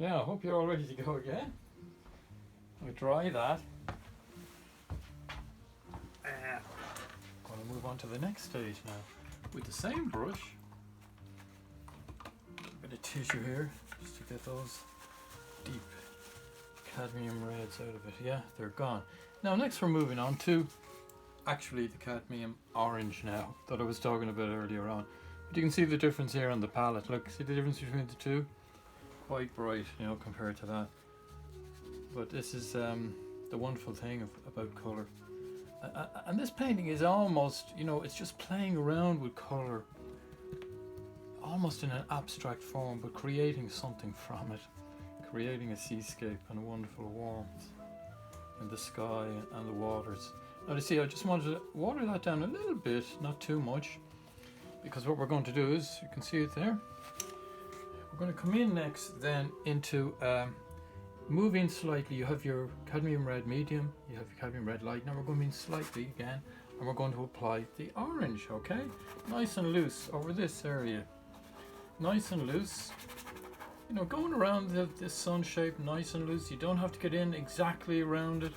Yeah, I hope you're all ready to go again. We dry that. Going to move on to the next stage now. With the same brush, a bit of tissue here, just to get those deep cadmium reds out of it. Yeah, they're gone. Now next we're moving on to actually the cadmium orange now, that I was talking about earlier on. But you can see the difference here on the palette. Look, see the difference between the two? Quite bright, you know, compared to that. But this is the wonderful thing about colour. And this painting is almost, you know, it's just playing around with colour, almost in an abstract form, but creating something from it, creating a seascape and a wonderful warmth in the sky and the waters. Now you see, I just wanted to water that down a little bit, not too much, because what we're going to do is, you can see it there, we're going to come in next then into move in slightly. You have your cadmium red medium, you have your cadmium red light. Now we're going in slightly again, and we're going to apply the orange, okay? Nice and loose over this area. Nice and loose. You know, going around this sun shape, nice and loose. You don't have to get in exactly around it.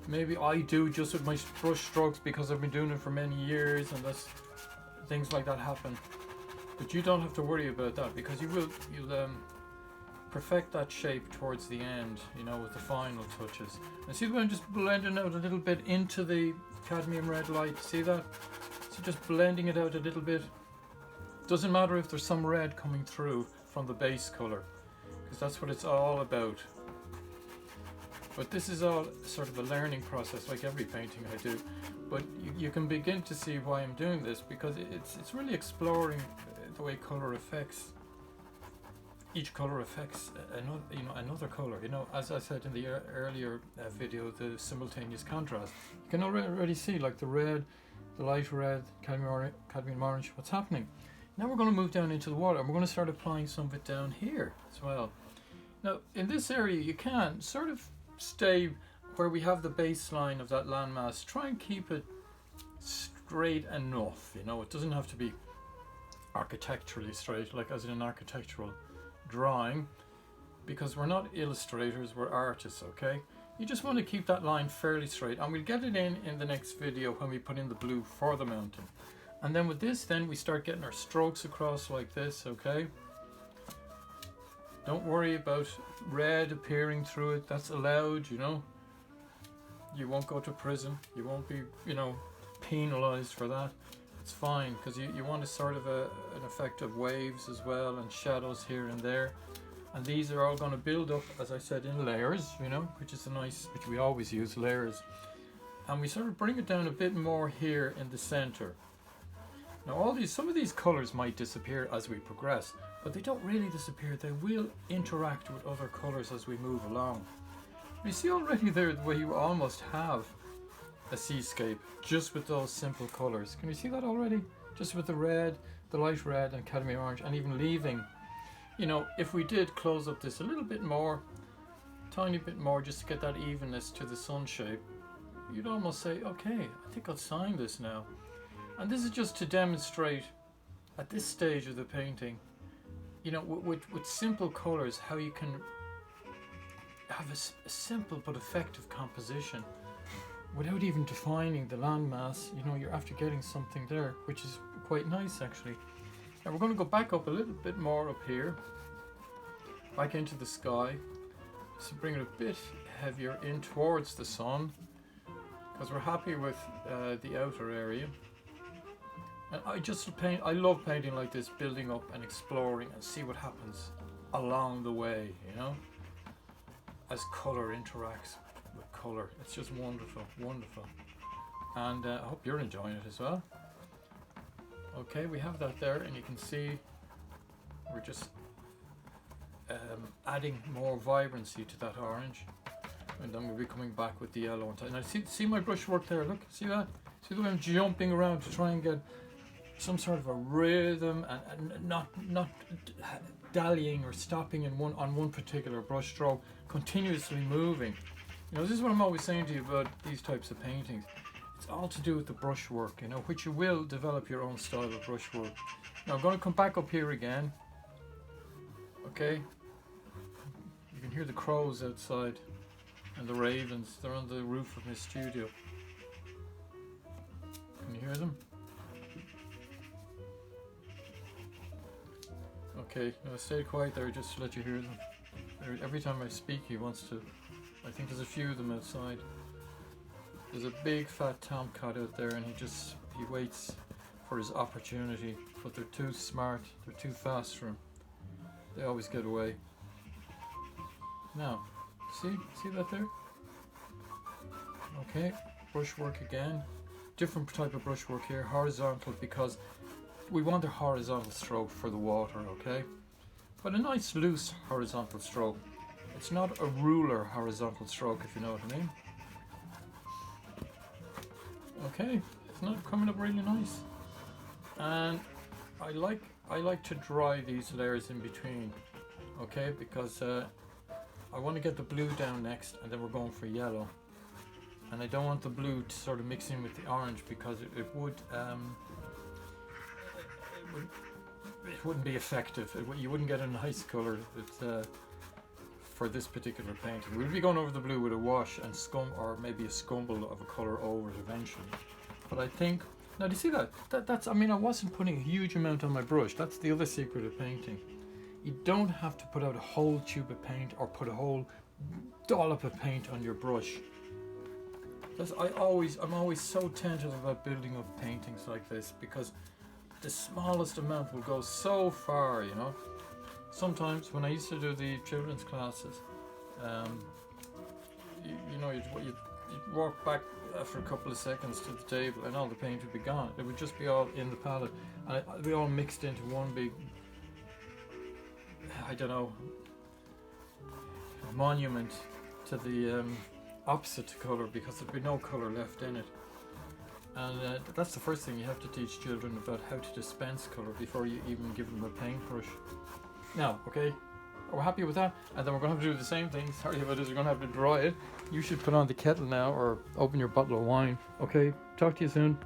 Maybe I do just with my brush strokes because I've been doing it for many years, and that's things like that happen. But you don't have to worry about that, because you'll perfect that shape towards the end, you know, with the final touches. And see, I'm just blending out a little bit into the cadmium red light. See that? So just blending it out a little bit. Doesn't matter if there's some red coming through from the base color, because that's what it's all about. But this is all sort of a learning process, like every painting I do. But you can begin to see why I'm doing this, because it's really exploring the way color affects. Each color affects another, you know, another color. You know, as I said in the earlier video, the simultaneous contrast. You can already see, like the red, the light red, cadmium orange. What's happening? Now we're going to move down into the water, and we're going to start applying some of it down here as well. Now, in this area, you can sort of stay where we have the baseline of that landmass. Try and keep it straight enough. You know, it doesn't have to be architecturally straight, like as in an architectural drawing, because we're not illustrators, we're artists, okay? You just want to keep that line fairly straight, and we'll get it in the next video when we put in the blue for the mountain. And then with this, then we start getting our strokes across like this, okay? Don't worry about red appearing through it. That's allowed, you know. You won't go to prison. You won't be, you know, penalized for that. It's fine, because you want a sort of an effect of waves as well, and shadows here and there. And these are all going to build up, as I said, in layers, you know, which is a nice, which we always use, layers. And we sort of bring it down a bit more here in the center. Now some of these colors might disappear as we progress, but they don't really disappear. They will interact with other colors as we move along. You see already there the way you almost have a seascape just with those simple colors. Can you see that already? Just with the red, the light red and cadmium orange, and even leaving, you know, if we did close up this a little bit more, tiny bit more, just to get that evenness to the sun shape, you'd almost say, okay, I think I'll sign this now. And this is just to demonstrate at this stage of the painting, you know, with simple colors, how you can have a simple but effective composition without even defining the landmass. You know, you're after getting something there, which is quite nice actually. Now we're going to go back up a little bit more up here, back into the sky, so bring it a bit heavier in towards the sun, because we're happy with the outer area. And I love painting like this, building up and exploring and see what happens along the way, you know, as color interacts with color. It's just wonderful, wonderful. And I hope you're enjoying it as well. Okay, we have that there, and you can see we're just adding more vibrancy to that orange, and then we'll be coming back with the yellow. And I see my brush work there. Look, see that? See the way I'm jumping around to try and get some sort of a rhythm, and not dallying or stopping on one particular brush stroke, continuously moving. You know, this is what I'm always saying to you about these types of paintings. It's all to do with the brush work, you know, which you will develop your own style of brush work. Now I'm going to come back up here again. Okay, hear the crows outside and the ravens. They're on the roof of my studio. Can you hear them? Okay, now stay quiet there just to let you hear them. Every time I speak he wants to. I think there's a few of them outside. There's a big fat tomcat out there and he waits for his opportunity, but they're too smart, they're too fast for him. They always get away. Now, see that there? Okay, brushwork again. Different type of brushwork here, horizontal, because we want a horizontal stroke for the water, okay? But a nice loose horizontal stroke. It's not a ruler horizontal stroke, if you know what I mean. Okay, it's not coming up really nice. And I like to dry these layers in between, okay? Because I want to get the blue down next, and then we're going for yellow. And I don't want the blue to sort of mix in with the orange, because it wouldn't be effective. You wouldn't get a nice colour for this particular painting. We'll be going over the blue with a wash and scum, or maybe a scumble of a colour over it eventually. But I think, now do you see that? That's, I mean, I wasn't putting a huge amount on my brush. That's the other secret of painting. You don't have to put out a whole tube of paint or put a whole dollop of paint on your brush. I'm always so tentative about building up paintings like this, because the smallest amount will go so far, you know. Sometimes when I used to do the children's classes, you'd walk back after a couple of seconds to the table and all the paint would be gone. It would just be all in the palette, and it would be all mixed into one big, I don't know, monument to the opposite colour, because there'd be no colour left in it. And that's the first thing you have to teach children, about how to dispense colour before you even give them a paintbrush. Now, okay, we're happy with that, and then we're going to have to do the same thing. Sorry about this, we're going to have to dry it. You should put on the kettle now, or open your bottle of wine. Okay, talk to you soon.